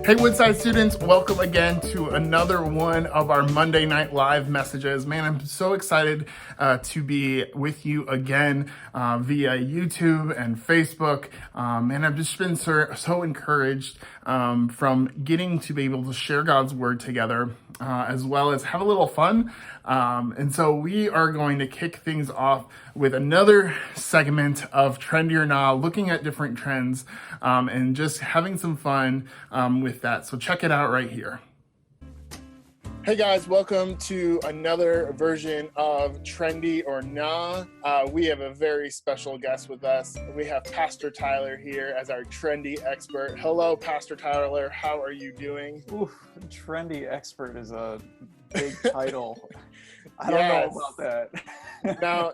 Hey, Woodside students, welcome again to another one of our Monday Night Live messages. Man, I'm so excited to be with you again via YouTube and Facebook. And I've just been so encouraged from getting to be able to share God's word together, as well as have a little fun. And so we are going to kick things off with another segment of Trendy or Nah, looking at different trends and just having some fun with that. So check it out right here. Hey guys, welcome to another version of Trendy or Nah. We have a very special guest with us. We have Pastor Tyler here as our trendy expert. Hello, Pastor Tyler. How are you doing? Ooh, trendy expert is a big title. I don't know about that.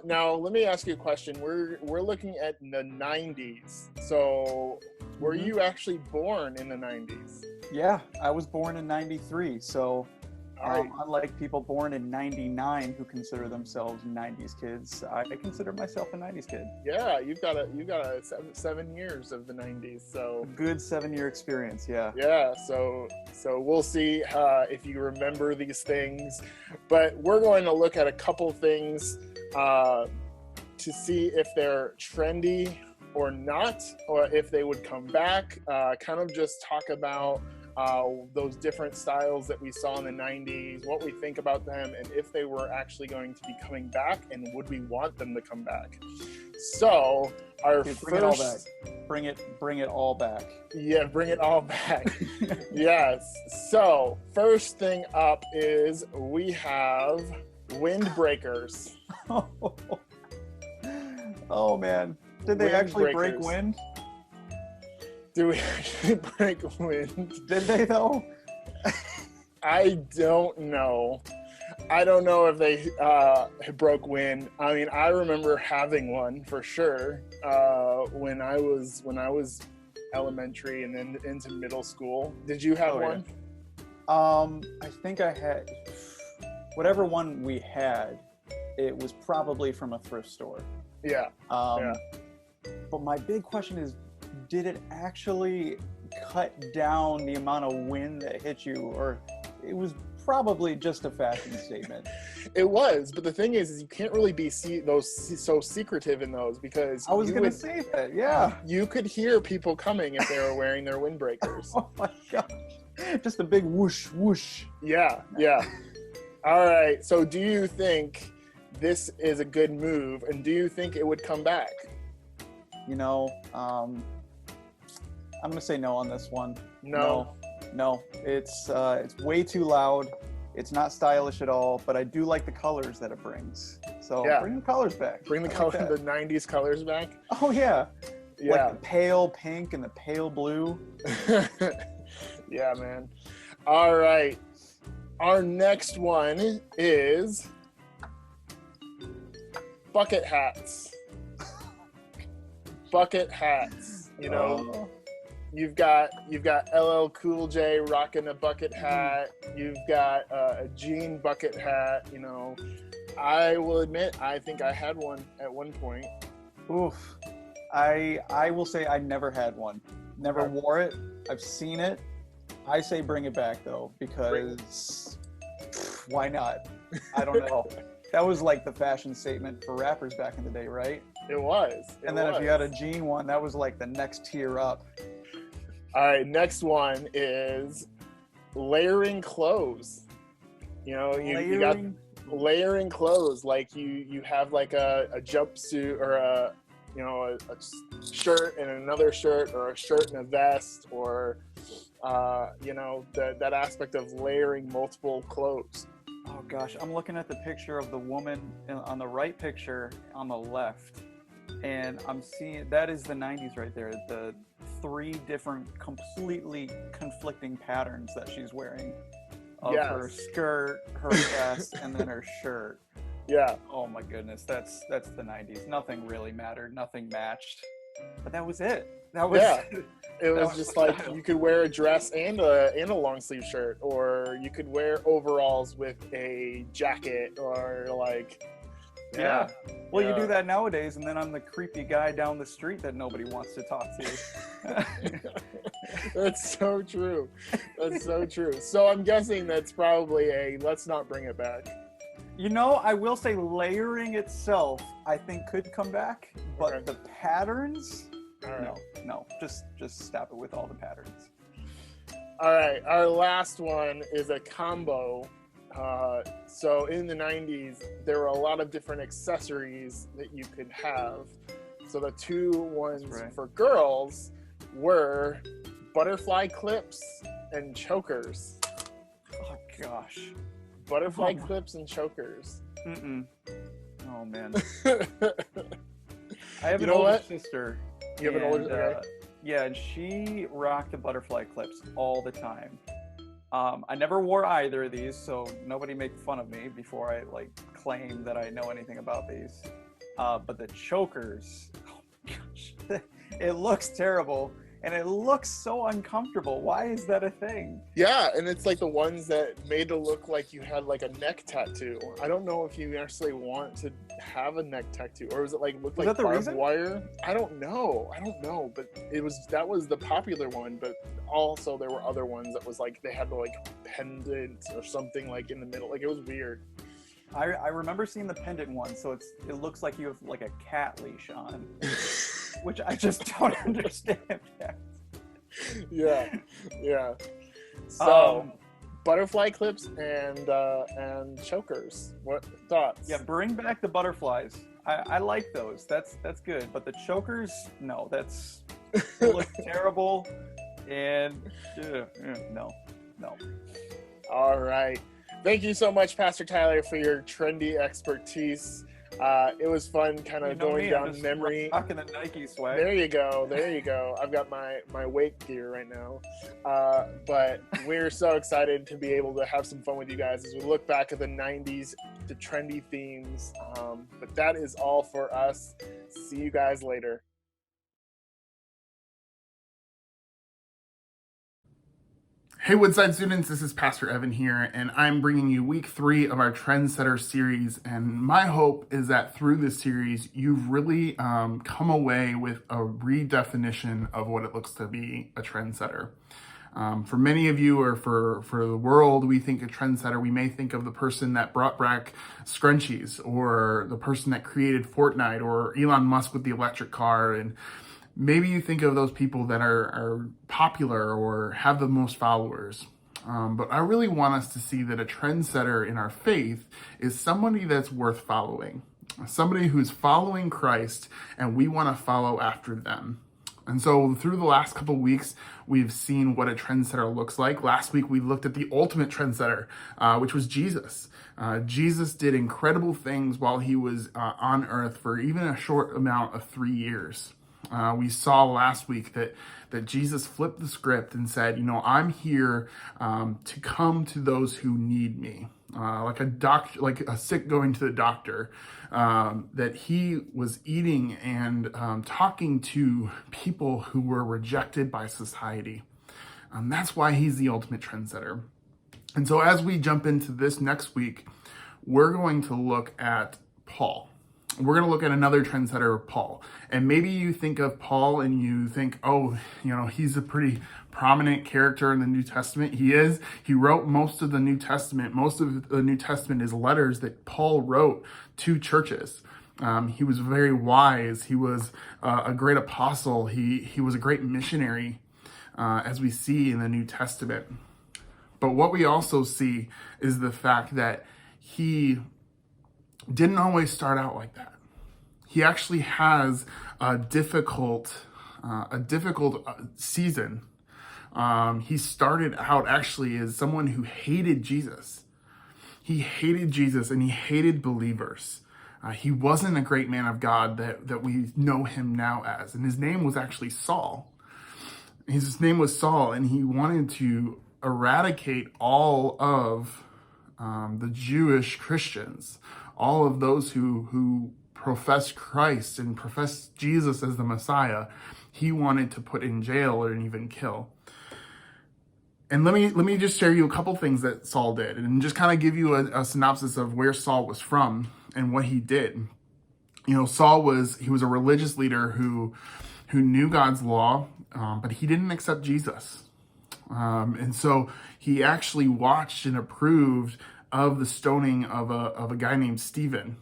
Now, let me ask you a question. We're looking at the 90s. So, were you actually born in the 90s? Yeah, I was born in 93. So, unlike people born in 99 who consider themselves 90s kids, I consider myself a 90s kid. Yeah, you've got a 7 years of the 90s. So, a good 7-year experience. Yeah. Yeah. So we'll see if you remember these things, but we're going to look at a couple things to see if they're trendy or not, or if they would come back. Kind of just talk about those different styles that we saw in the 90s, what we think about them, and if they were actually going to be coming back, and would we want them to come back. So our bring it all back. Yeah, bring it all back. Yes. So first thing up is we have windbreakers. Oh man, did they actually break wind? Do we actually break wind? Did they though? I don't know. I don't know if they broke wind. I mean, I remember having one for sure when I was elementary and then into middle school. Did you have one? I think I had whatever one we had. It was probably from a thrift store. Yeah. But my big question is, did it actually cut down the amount of wind that hit you, or it was probably just a fashion statement? It was, but the thing is you can't really be so secretive in those, because I was going to say that, yeah. You could hear people coming if they were wearing their windbreakers. Oh my gosh. Just a big whoosh, whoosh. Yeah. All right, so do you think this is a good move, and do you think it would come back? You know, I'm going to say no on this one. No. It's way too loud. It's not stylish at all, but I do like the colors that it brings. So bring the colors back. Bring the 90s colors back. Oh yeah. Yeah. Like the pale pink and the pale blue. Yeah, man. All right. Our next one is bucket hats. Bucket hats. You know, you've got LL Cool J rocking a bucket hat. You've got a jean bucket hat. You know, I will admit, I think I had one at one point. Oof. I will say I never had one. Never wore it. I've seen it. I say bring it back though, because why not? I don't know. That was like the fashion statement for rappers back in the day, right? It was. And then if you had a jean one, that was like the next tier up. All right, next one is layering clothes. You know, you got layering clothes, like you have like a jumpsuit or a shirt and another shirt, or a shirt and a vest, or that aspect of layering multiple clothes. Oh gosh, I'm looking at the picture of the woman on the right picture on the left, and I'm seeing that is the 90s right there. The 3 different completely conflicting patterns that she's wearing of her skirt, her vest, and then her shirt. Yeah. Oh my goodness, that's the 90s. Nothing really mattered. Nothing matched. But that was it. That was It was just like you could wear a dress and a long sleeve shirt, or you could wear overalls with a jacket, or like Yeah. Well, you do that nowadays, and then I'm the creepy guy down the street that nobody wants to talk to. That's so true. That's so true. So I'm guessing that's probably a let's not bring it back. You know, I will say layering itself, I think could come back, but Okay. the patterns, All right. no, just stop it with all the patterns. All right. Our last one is a combo. So in the 90s, there were a lot of different accessories that you could have. So the two ones right. for girls were butterfly clips and chokers. Oh gosh. Butterfly clips and chokers. Mm-mm. Oh man. You I have an know older what? sister. have an older and, yeah, and she rocked the butterfly clips all the time. I never wore either of these, so nobody make fun of me before I like claim that I know anything about these. But the chokers, oh my gosh, it looks terrible and it looks so uncomfortable. Why is that a thing? Yeah, and it's like the ones that made it look like you had like a neck tattoo. I don't know if you actually want to have a neck tattoo, or was it like look Was like that the barbed reason? wire? I don't know, but that was the popular one. But also there were other ones that was like they had like pendant or something like in the middle. Like it was weird. I remember seeing the pendant one, so it looks like you have like a cat leash on, which I just don't understand. Yeah. So Butterfly clips and chokers. What thoughts? Yeah, bring back the butterflies. I like those. That's good. But the chokers, no, it looks terrible. And no. All right. Thank you so much, Pastor Tyler, for your trendy expertise. It was fun kind of going down memory. Rocking the Nike swag. There you go. I've got my wake gear right now. But we're so excited to be able to have some fun with you guys as we look back at the 90s, the trendy themes. But that is all for us. See you guys later. Hey Woodside students, this is Pastor Evan here, and I'm bringing you week 3 of our Trendsetter series. And my hope is that through this series, you've really come away with a redefinition of what it looks to be a trendsetter. For many of you, or for the world, we think a trendsetter, we may think of the person that brought back scrunchies, or the person that created Fortnite, or Elon Musk with the electric car. And maybe you think of those people that are popular or have the most followers. But I really want us to see that a trendsetter in our faith is somebody that's worth following. Somebody who's following Christ, and we want to follow after them. And so through the last couple of weeks, we've seen what a trendsetter looks like. Last week, we looked at the ultimate trendsetter, which was Jesus. Jesus did incredible things while he was on earth for even a short amount of 3 years. We saw last week that Jesus flipped the script and said, I'm here to come to those who need me. Like a sick going to the doctor, that he was eating and talking to people who were rejected by society. That's why he's the ultimate trendsetter. And so as we jump into this next week, we're going to look at Paul. We're going to look at another trendsetter, Paul. And maybe you think of Paul and you think, he's a pretty prominent character in the New Testament. He is. He wrote most of the New Testament. Most of the New Testament is letters that Paul wrote to churches. He was very wise. He was a great apostle. He was a great missionary, as we see in the New Testament. But what we also see is the fact that he didn't always start out like that. He actually has a difficult season. He started out actually as someone who hated Jesus. He hated Jesus and he hated believers. He wasn't a great man of God that we know him now as. And his name was actually Saul. His name was Saul, and he wanted to eradicate all of the Jewish Christians, all of those who profess Christ and profess Jesus as the Messiah. He wanted to put in jail or even kill. And let me just share you a couple things that Saul did, and just kind of give you a synopsis of where Saul was from and what he did. Saul was a religious leader who who knew God's law, but he didn't accept Jesus. And so he actually watched and approved of the stoning of a guy named Stephen,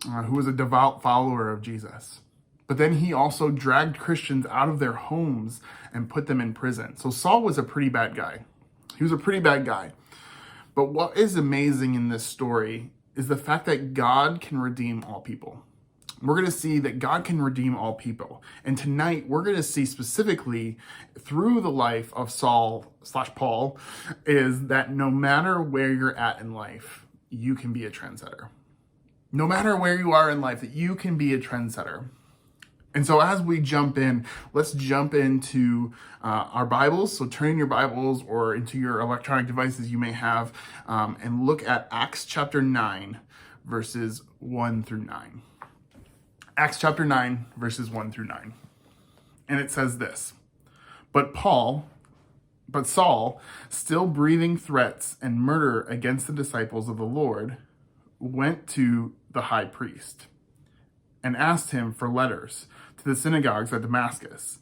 who was a devout follower of Jesus. But then he also dragged Christians out of their homes and put them in prison. So Saul was a pretty bad guy. He was a pretty bad guy. But what is amazing in this story is the fact that God can redeem all people. We're going to see that God can redeem all people. And tonight, we're going to see specifically through the life of Saul/Paul is that no matter where you're at in life, you can be a trendsetter. No matter where you are in life, that you can be a trendsetter. And so as we jump in, let's jump into our Bibles. So turn in your Bibles or into your electronic devices you may have and look at Acts chapter 9, verses 1 through 9. Acts chapter 9, verses 1 through 9. And it says this, But Saul, still breathing threats and murder against the disciples of the Lord, went to the high priest and asked him for letters to the synagogues at Damascus,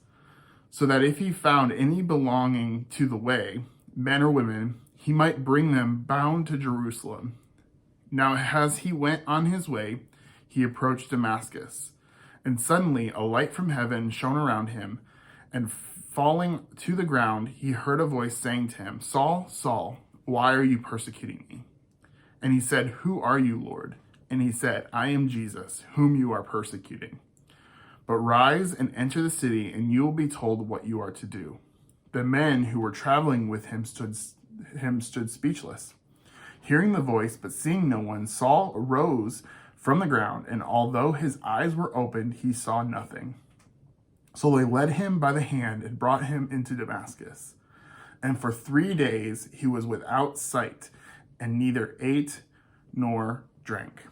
so that if he found any belonging to the way, men or women, he might bring them bound to Jerusalem. Now as he went on his way, he approached Damascus, and suddenly a light from heaven shone around him, and falling to the ground, he heard a voice saying to him, Saul, Saul, why are you persecuting me? And he said, Who are you, Lord? And he said, I am Jesus, whom you are persecuting. But rise and enter the city, and you will be told what you are to do. The men who were traveling with him stood speechless. Hearing the voice, but seeing no one, Saul arose from the ground, and although his eyes were opened, he saw nothing. So they led him by the hand and brought him into Damascus. And for 3 days he was without sight, and neither ate nor drank.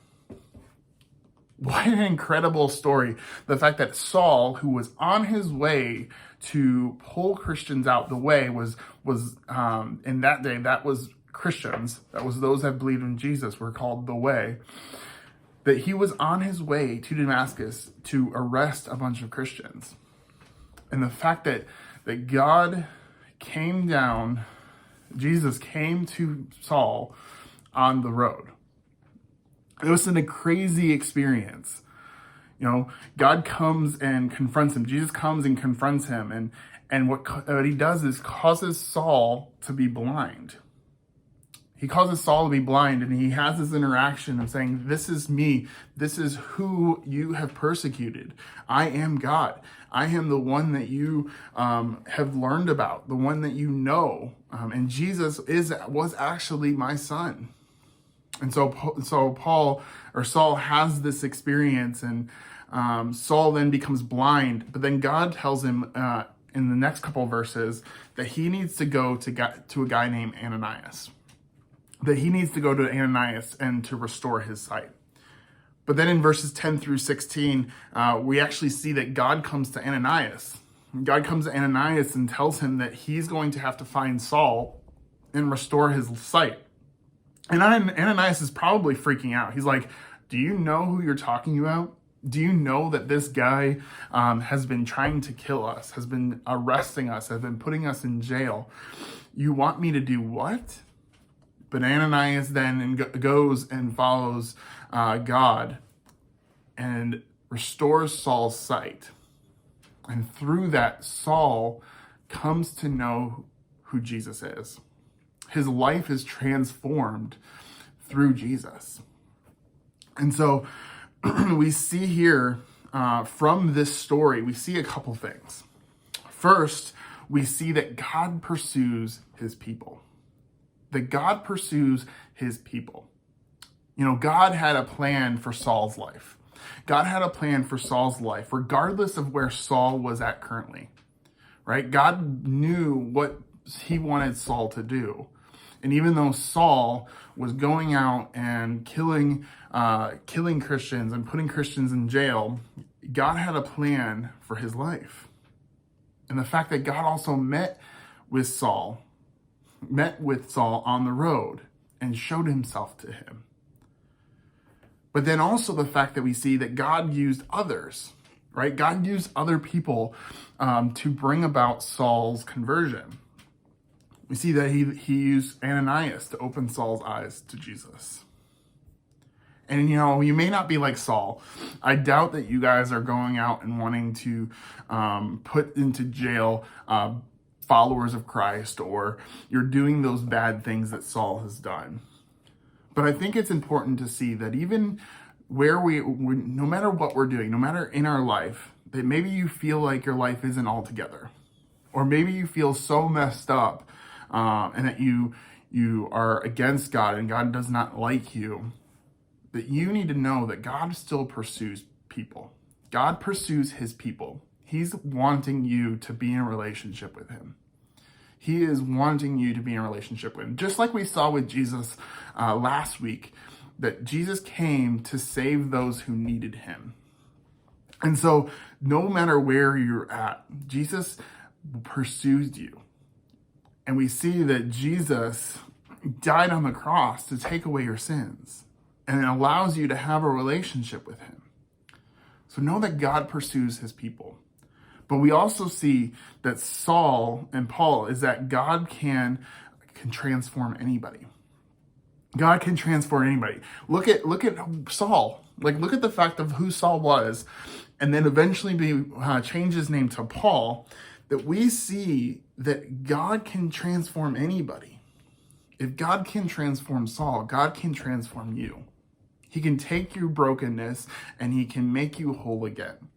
What an incredible story. The fact that Saul, who was on his way to pull Christians out the way, was in that day, that was Christians. That was those that believed in Jesus were called the way. That he was on his way to Damascus to arrest a bunch of Christians. And the fact that God came down, Jesus came to Saul on the road. It was a crazy experience. You know, God comes and confronts him. Jesus comes and confronts him. And what he does is causes Saul to be blind. He causes Saul to be blind, and he has this interaction of saying, this is me. This is who you have persecuted. I am God. I am the one that you have learned about, the one that you know. And Jesus was actually my son. And so Saul has this experience, and Saul then becomes blind. But then God tells him in the next couple of verses that he needs to go to a guy named Ananias. That he needs to go to Ananias and to restore his sight. But then in verses 10 through 16, we actually see that God comes to Ananias. God comes to Ananias and tells him that he's going to have to find Saul and restore his sight. And Ananias is probably freaking out. He's like, do you know who you're talking about? Do you know that this guy has been trying to kill us, has been arresting us, has been putting us in jail? You want me to do what? But Ananias then goes and follows God and restores Saul's sight. And through that, Saul comes to know who Jesus is. His life is transformed through Jesus. And so we see here from this story, we see a couple things. First, we see that God pursues his people. That God pursues his people. You know, God had a plan for Saul's life. God had a plan for Saul's life, regardless of where Saul was at currently, right? God knew what he wanted Saul to do. And even though Saul was going out and killing Christians and putting Christians in jail, God had a plan for his life. And the fact that God also met with Saul on the road and showed himself to him. But then also the fact that we see that God used others, right? God used other people to bring about Saul's conversion. We see that he used Ananias to open Saul's eyes to Jesus. And, you may not be like Saul. I doubt that you guys are going out and wanting to put into jail followers of Christ, or you're doing those bad things that Saul has done. But I think it's important to see that even where no matter what we're doing, no matter in our life, that maybe you feel like your life isn't all together, or maybe you feel so messed up and that you are against God and God does not like you, that you need to know that God still pursues people. God pursues his people. He's wanting you to be in a relationship with him. He is wanting you to be in a relationship with him. Just like we saw with Jesus last week, that Jesus came to save those who needed him. And so no matter where you're at, Jesus pursues you. And we see that Jesus died on the cross to take away your sins. And it allows you to have a relationship with him. So know that God pursues his people. But we also see that Saul and Paul is that God can transform anybody. God can transform anybody. Look at Saul. Look at the fact of who Saul was, and then eventually change his name to Paul. That we see that God can transform anybody. If God can transform Saul, God can transform you. He can take your brokenness and he can make you whole again.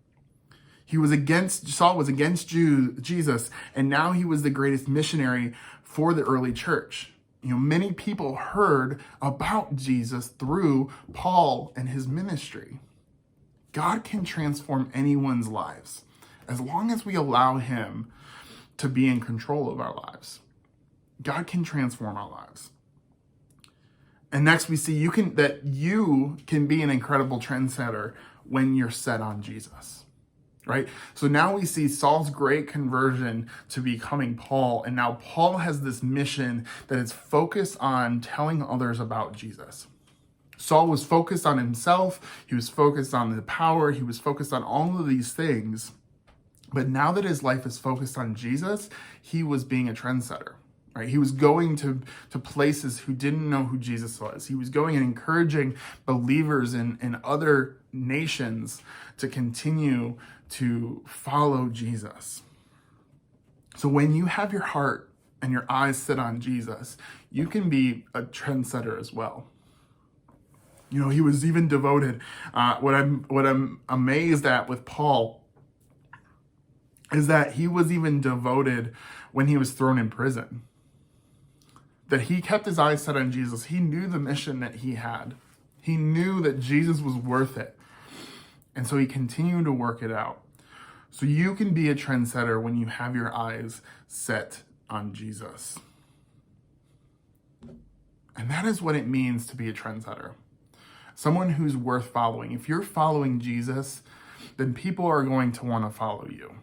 Saul was against Jesus, and now he was the greatest missionary for the early church. Many people heard about Jesus through Paul and his ministry. God can transform anyone's lives as long as we allow him to be in control of our lives. God can transform our lives. And next we see that you can be an incredible trendsetter when you're set on Jesus, right? So now we see Saul's great conversion to becoming Paul. And now Paul has this mission that is focused on telling others about Jesus. Saul was focused on himself. He was focused on the power. He was focused on all of these things. But now that his life is focused on Jesus, he was being a trendsetter. Right? He was going to places who didn't know who Jesus was. He was going and encouraging believers in other nations to continue to follow Jesus. So when you have your heart and your eyes set on Jesus, you can be a trendsetter as well. He was even devoted. What I'm amazed at with Paul is that he was even devoted when he was thrown in prison. That he kept his eyes set on Jesus. He knew the mission that he had. He knew that Jesus was worth it. And so he continued to work it out. So you can be a trendsetter when you have your eyes set on Jesus. And that is what it means to be a trendsetter. Someone who's worth following. If you're following Jesus, then people are going to want to follow you.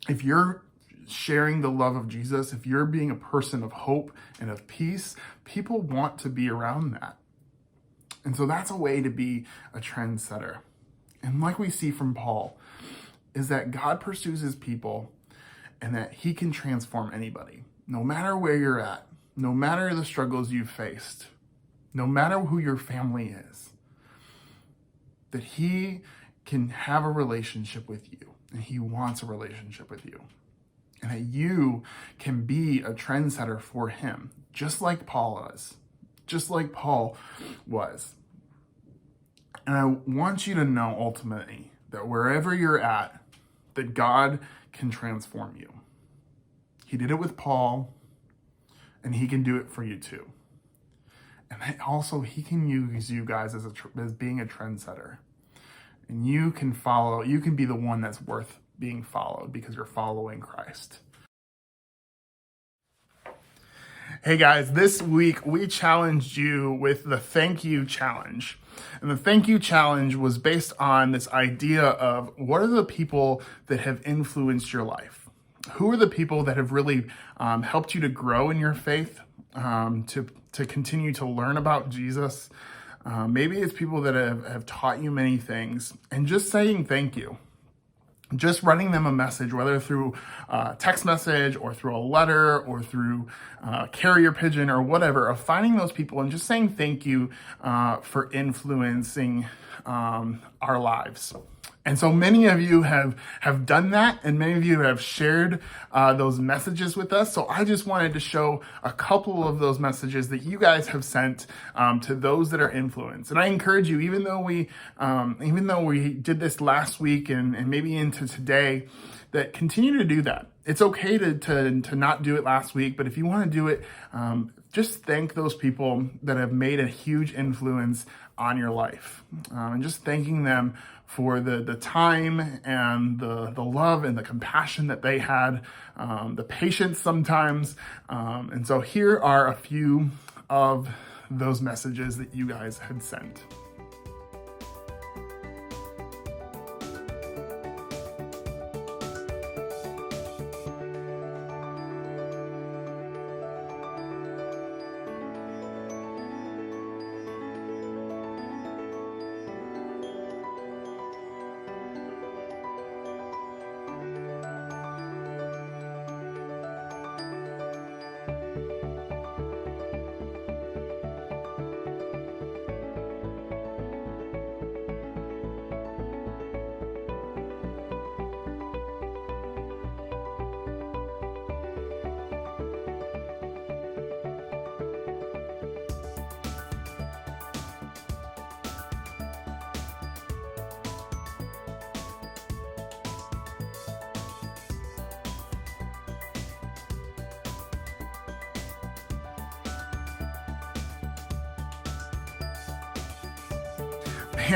If you're sharing the love of Jesus, if you're being a person of hope and of peace, people want to be around that. And so that's a way to be a trendsetter. And like we see from Paul, is that God pursues his people and that he can transform anybody. No matter where you're at, no matter the struggles you've faced, no matter who your family is, that he can have a relationship with you and he wants a relationship with you. And that you can be a trendsetter for him, just like Paul was. And I want you to know ultimately that wherever you're at, that God can transform you. He did it with Paul, and he can do it for you too. And that also he can use you guys as being a trendsetter. And you can be the one that's worth being followed because you're following Christ. Hey guys, this week we challenged you with the thank you challenge. And the thank you challenge was based on this idea of what are the people that have influenced your life? Who are the people that have really helped you to grow in your faith, to continue to learn about Jesus? Maybe it's people that have taught you many things, and just saying thank you. just writing them a message, whether through text message or through a letter or through carrier pigeon or whatever, of finding those people and just saying thank you for influencing our lives. And so many of you have done that, and many of you have shared those messages with us. So I just wanted to show a couple of those messages that you guys have sent to those that are influenced. And I encourage you, even though we did this last week and maybe into today, that continue to do that. It's okay to not do it last week, but if you want to do it, just thank those people that have made a huge influence on your life, and just thanking them for the time and the love and the compassion that they had, the patience sometimes. And so here are a few of those messages that you guys had sent.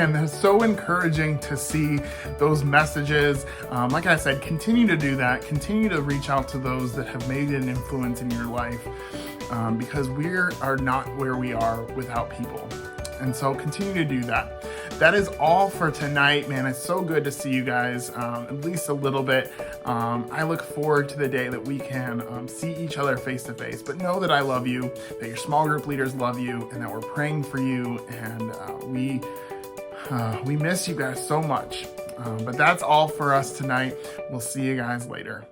Man, that's so encouraging to see those messages. Like I said, continue to do that. Continue to reach out to those that have made an influence in your life, because we are not where we are without people. And so continue to do that. That is all for tonight, man. It's so good to see you guys, at least a little bit. I look forward to the day that we can see each other face to face, but know that I love you, that your small group leaders love you, and that we're praying for you, and we miss you guys so much. But that's all for us tonight. We'll see you guys later.